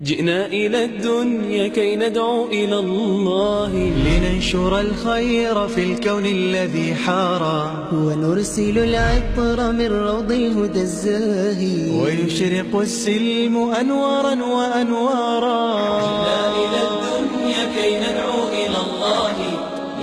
جئنا إلى الدنيا كي ندعو إلى الله، لننشر الخير في الكون الذي حارى، ونرسل العطر من روض الهدى الزاهي، ويشرق السلم أنوارا وأنوارا. جئنا إلى الدنيا كي ندعو إلى الله،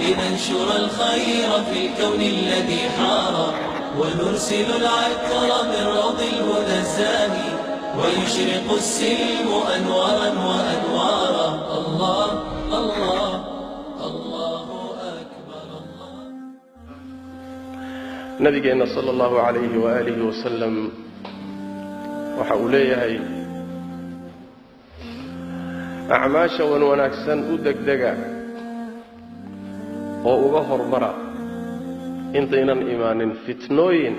لننشر الخير في الكون الذي حارى، ونرسل العطر من روض الهدى الزاهي، ويشرق السلم أنوارا وأنوارا. الله الله الله أكبر الله. نبينا صلى الله عليه وآله وسلم وحوليه أعماش ونكسن أدقدقا وأغفر مرا انتينا إيمان فتنوين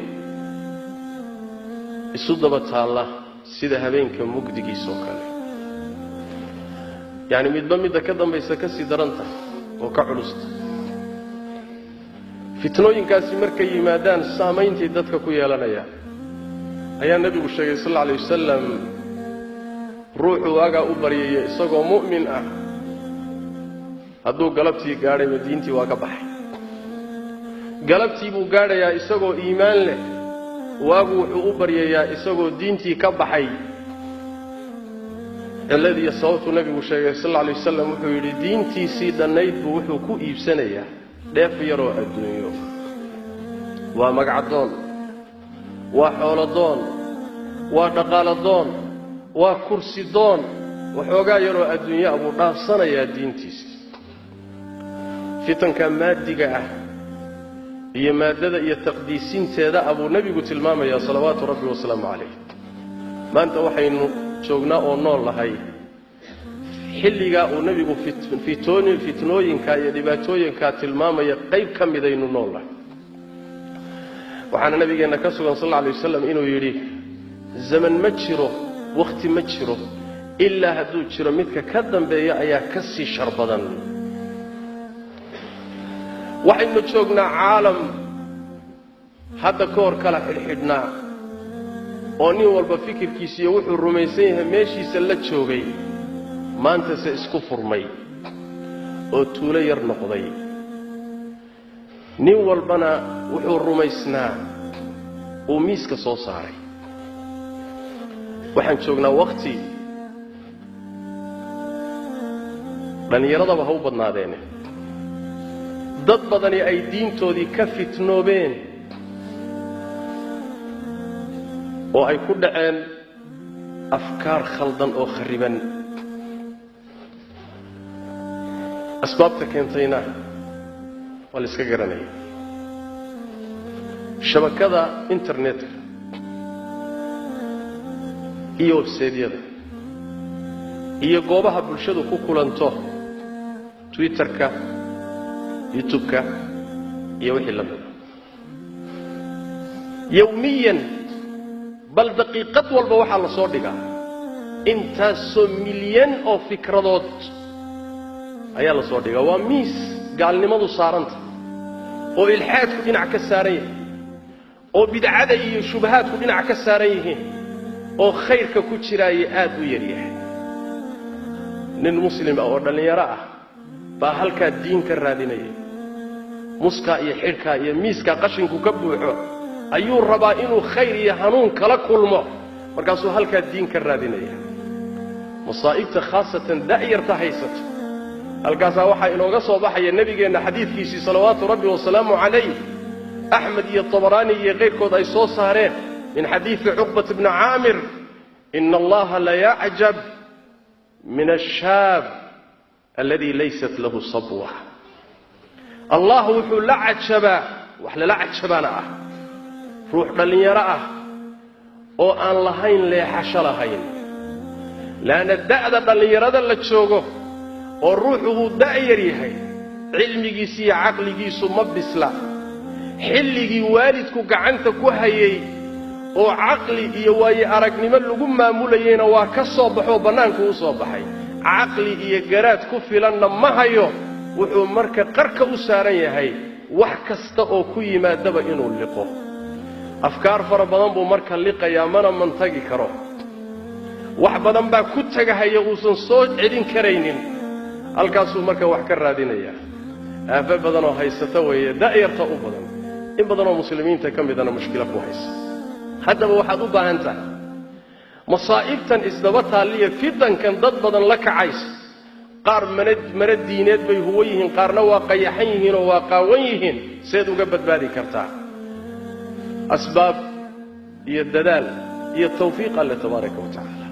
الصدبة الله sida habeenka mugdigiisa oo kale yaani midba ka dambaysa ka sii daranta oo ka culusta fitnooyinkaasi markay yimaadaan saameyntii dadka ku yeelanaya ayaa nabigu sheegay sallallahu alayhi wasallam ruuxu waaga u bariyay isagoo mu'min ah hadduu galabtii gaaray diintii waa ka baxay galabtii buu gaarayaa isagoo iimaan leh waagu wuxuu u baryayaa isagoo diintii ka baxay alladii yasawtu nabigu sheegay sallallahu alayhi wasallam wuxuu yiri diintiisii danayd buu wuxuu ku iibsanayaa dheef yaroo adduunyo waa magacdoon waa xooladoon waa dhaqaaladoon waa kursi doon waxoogaa yaroo adduunyo abuu dhaafsanayaa diintiisii fitanka maadiga ah iyo maadada iyo taqdiisinteeda abuu nabigu tilmaamaya salawaatu rabbi wa salaamu alayhi maanta waxaynu joognaa oo nool lahay xilliga uu nabigu fitnooyinka iyo dhibaatooyinka tilmaamaya qayb ka mid aynu nool lahay waxaana nabigeena ka sugan sallallahu alayhi wasallam inuu yiri zaman ma jiro waqti ma jiro illa hadduu jiro midka ka dambeeya ayaa ka sii shar badan waxaynu joognaa caalam hadda ka hor kala xidhxidhnaa oo nin walba fikirkiisa iyo wuxuu rumaysan yahay meeshiisa la joogay maanta se isku furmay oo tuulo yar noqday nin walbana wuxuu rumaysnaa uu miiska soo saaray waxaan joognaa waqti dhallinyaradaba ha u badnaadeene dad badani ay diintoodii ka fitnoobeen oo ay ku dhaceen afkaar khaldan oo khariban asbaabta keentayna waa la iska garanaya shabakada internetka iyo websaydyada iyo goobaha bulshadu ku kulanto twitterka youtube-ka iyo wixii la mid yawmiyan bal daqiiqad walba waxaa la soo dhigaa intaasoo milyan oo fikradood ayaa la soo dhigaa waa miis gaalnimadu saaranta oo ilxaadku dhinac ka saaran yahay oo bidcada iyo shubahaadku dhinac ka saaran yihiin oo khayrka ku jiraaya aad u yar yahay nin muslim ah oo dhallinyaro ah baa halkaa diin ka raadinaya muska iyo xidhka iyo miiska qashinku ka buuxo ayuu rabaa inuu khayr iyo hanuun kala kulmo markaasuu halkaa diin ka raadinaya masaa'ibta khaasatan da'yarta haysato halkaasaa waxaa inooga soo baxaya nabigeenna xadiidkiisii salawaatu rabbi wasalaamu calayh axmed iyo tabaraani iyo keyrkood ay soo saareen min xadiidi cuqbat bni caamir ina allaha la yacjab min ashaab alladii laysat lahu sabwa allah wuxuu la cajabaa wax lala cajabaana ah ruux dhallinyaro ah oo aan lahayn leexasho lahayn laana da'da dhallinyarada la joogo oo ruuxu uu da'yar yahay cilmigiisa iyo caqligiisu ma bisla xilligii waalidku gacanta ku hayay oo caqli iyo waaye aragnimo lagu maamulayayna waa ka soo baxoo bannaanku u soo baxay caqli iyo garaad ku filanna ma hayo wuxuu marka qarka u saaran yahay wax kasta oo ku yimaadaba inuu liqo afkaar fara badan buu marka liqayaa mana mantagi karo wax badan baa ku tagahaya uusan soo celin karaynin halkaasuu marka wax ka raadinaya aafa badan oo haysata weeye da'yarta u badan in badan oo muslimiinta ka midana mushkila ku haysa haddaba waxaad u baahan tahay masaa'ibtan isdaba taaliya fitankan dad badan la kacays qaar mana diineed bay huwa yihiin qaarna waa qayaxan yihiin oo waa qaawan yihiin seed uga badbaadi kartaa asbaab iyo dadaal iyo tawfiiq alle tabaaraka wa tacaala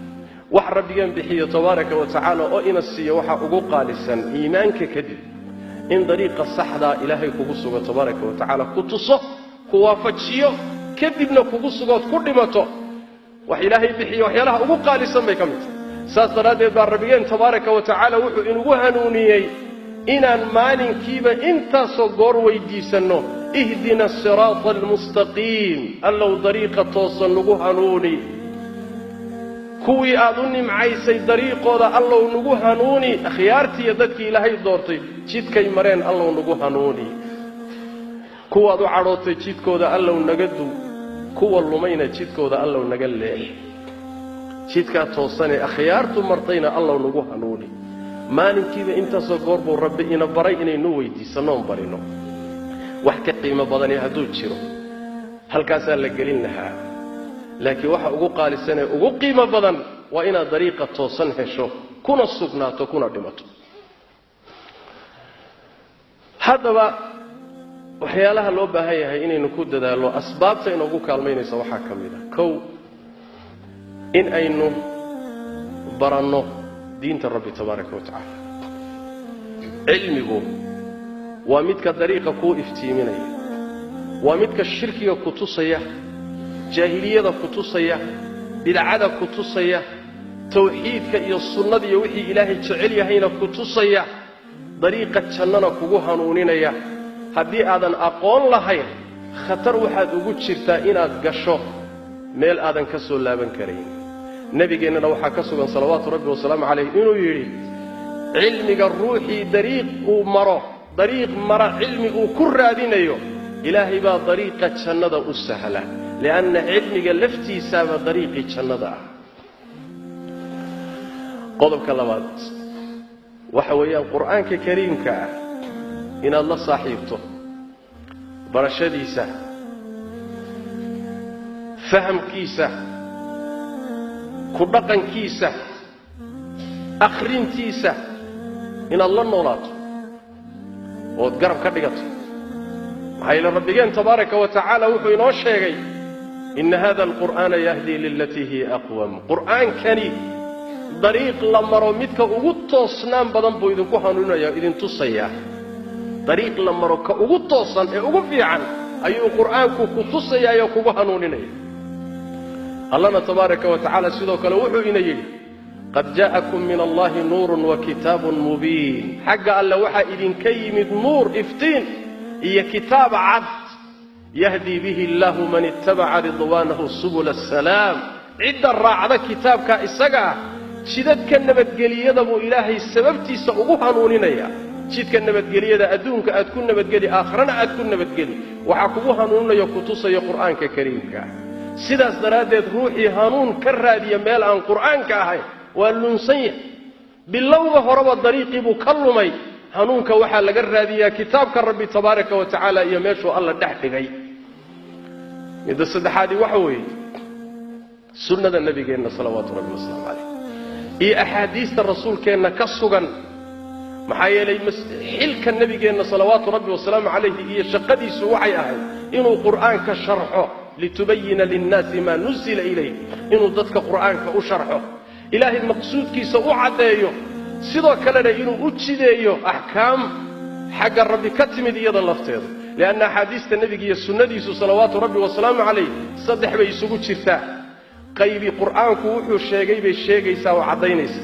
wax rabbigan bixiyo tabaaraka wa tacaala oo ina siiyo waxa ugu qaalisan iimaanka kadib in dariiqa saxda ilaahay kugu sugo tabaaraka wa tacaala ku tuso ku waafajiyo kadibna kugu sugood ku dhimato wax ilaahay bixiyo waxyaalaha ugu qaalisan bay ka mid tahay saas daraadeed baa rabbigeen tabaaraka wa tacaala wuxuu inugu hanuuniyey inaan maalinkiiba intaasoo goor weydiisanno ihdina asiraata almustaqiim allow dariiqa toosan nagu hanuuni kuwii aad u nimcaysay dariiqooda allow nagu hanuuni akhyaartiiyo dadkii ilaahay doortay jidkay mareen allow nagu hanuuni kuwaad u cadhootay jidkooda allow naga duu kuwa lumayna jidkooda allow naga leex jidkaa toosanee akhyaartu martayna allow nagu hanuuni maalinkiiba intaasoo goor buu rabbi ina baray inaynu weydiisannoon barino wax ka qiimo badani hadduu jiro halkaasaa la gelin lahaa laakiin waxa ugu qaalisanee ugu qiimo badan waa inaad dariiqa toosan hesho kuna sugnaato kuna dhimato haddaba waxyaalaha loo baahan yahay inaynu ku dadaallo asbaabta inoogu kaalmaynaysa waxaa ka mid a kow in aynu baranno diinta rabbi tabaaraka wa tacaala cilmigu waa midka dariiqa kuu iftiiminaya waa midka shirkiga ku tusaya jaahiliyada ku tusaya bidcada ku tusaya tawxiidka iyo sunnada iyo wixii ilaahay jecel yahayna ku tusaya dariiqa jannana kugu hanuuninaya haddii aadan aqoon lahayn khatar waxaad ugu jirtaa inaad gasho meel aadan ka soo laaban karayn nabigeennana waxaa ka sugan salawaatu rabbi wasalaamu calayh inuu yidhi cilmiga ruuxii dariiq uu maro dariiq mara cilmi uu ku raadinayo ilaahay baa dariiqa jannada u sahla lianna cilmiga laftiisaaba dariiqii jannada ah qodobka labaad waxa weeyaan qur'aanka kariimka ah inaad la saaxiibto barashadiisa fahamkiisa ku dhaqankiisa akhrintiisa inaad la noolaato ood garab ka dhigato maxaa yeele rabbigeen tabaaraka wa tacaala wuxuu inoo sheegay ina hada alqur'aana yahdii lilatii hiya aqwam qur'aankani dariiq la maro midka ugu toosnaan badan buu idinku hanuuninaya idin tusayaa dariiq la maro ka ugu toosan ee ugu fiican ayuu qur'aanku ku tusayaa iyo kugu hanuuninaya allana tabaaraka wa tacaala sidoo kale wuxuu ina yidhi qad jaa'akum min allahi nuurun wa kitaabun mubiin xagga alle waxaa idinka yimid nuur iftiin iyo kitaab cad yahdii bihi allahu man ittabaca ridwaanahu subula asalaam cidda raacda kitaabka isaga ah jidadka nabadgeliyada buu ilaahay sababtiisa ugu hanuuninaya jidka nabadgeliyada adduunka aad ku nabadgeli aakhirana aad ku nabadgeli waxaa kugu hanuuninaya ku tusaya qur'aanka kariimka sidaas daraaddeed ruuxii hanuun ka raadiya meel aan qur'aanka ahayn waa lunsan yahay bilowga horeba dariiqii buu ka lumay hanuunka waxaa laga raadiyaa kitaabka rabbi tabaaraka wa tacaala iyo meeshuu alla dhex dhigay midda saddexaadii waxa weeye sunnada nabigeenna salawaatu rabbi wasalaamu calayh iyo axaadiista rasuulkeenna ka sugan maxaa yeelay xilka nabigeenna salawaatu rabbi wasalaamu calayhi iyo shaqadiisu waxay ahayd inuu qur'aanka sharxo litubayina linnaasi maa nuzila ilayh inuu dadka qur'aanka u sharxo ilaahay maqsuudkiisa u caddeeyo sidoo kalena inuu u jideeyo axkaam xagga rabbi ka timid iyada lafteeda lianna axaadiista nebiga iyo sunnadiisu salawaatu rabbi wasalaamu calayh saddex bay isugu jirtaa qaybi qur'aanku wuxuu sheegay bay sheegaysaa oo caddaynaysa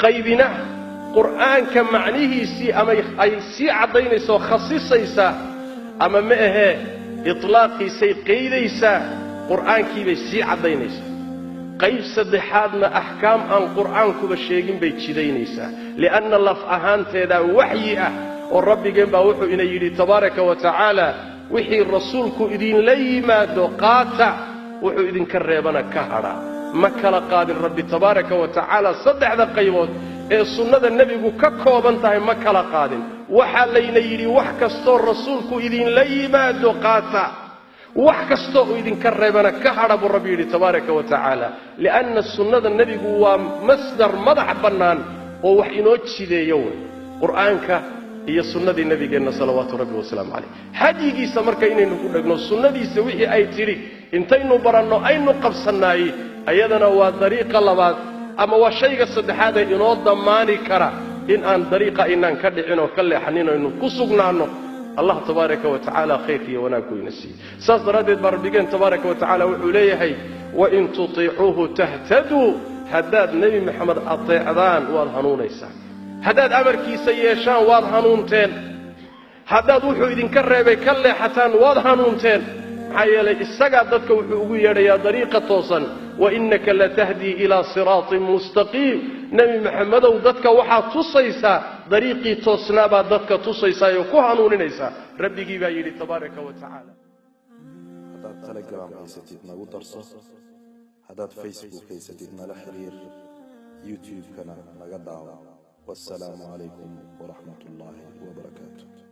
qaybina qur'aanka macnihiisii ama ay sii caddaynaysa oo khasisaysaa ama ma ahee iطlaaqiisay qaydaysaa qur'aankiibay sii caddaynaysaa qayb saddexaadna axkaam aan qur'aankuba sheegin bay jidaynaysaa lianna laf ahaanteedaa waxyi ah oo rabbigeen baa wuxuu ina yidhi tabaaraka wa tacaala wixii rasuulku idinla yimaado qaata wuxuu idinka reebana ka hadha ما كلا قادر ربي تبارك وتعالى صدع ذا قيود السنة النبي ككوبا تاي ما كلا قادر وحالينا يري وحكستو رسولك إذن ليما دقاتا وحكستو إذن كربنا كهرب ربي تبارك وتعالى لأن السنة النبي هو مصدر مضح بنان ووحينوتشي دي يوم قرآنك هي السنة النبي قلنا صلوات ربي وسلام عليه حديقي سمرك إني نقول لك السنة دي سويه أي تري انتينو برانو أينو قبصناي أيضنا هو طريق اللبات أما هو الشيء الصدحات إنو ضماني كرا إن أن طريقة إنان كدعينو كاللي حنينو إنو كسقنا عنه الله تبارك وتعالى خيري وناكو ينسي سأصدرادت بربيقين تبارك وتعالى وعليه وإن تطيعوه تهتدوا هداد نبي محمد أطيعدان والهنون إيسان هداد أمركي سيشان والهنونتين هداد وحو إذن كربي كاللي حتان والهنونتين حيالي إساقا دادك وحو يا طريقة توصا وإنك لتهدي إلى صراط مستقيم نبي محمد ودادك وحا تصيسا طريقي توصنابا دادك تصيسا يوكو هنونيسا ربي جيبا يلي تبارك وتعالى هداد تليجرام هيستيدنا ودرسة هداد فيسبوك هيستيدنا لحرير يوتيوب كان نقدعوا والسلام عليكم ورحمة الله وبركاته.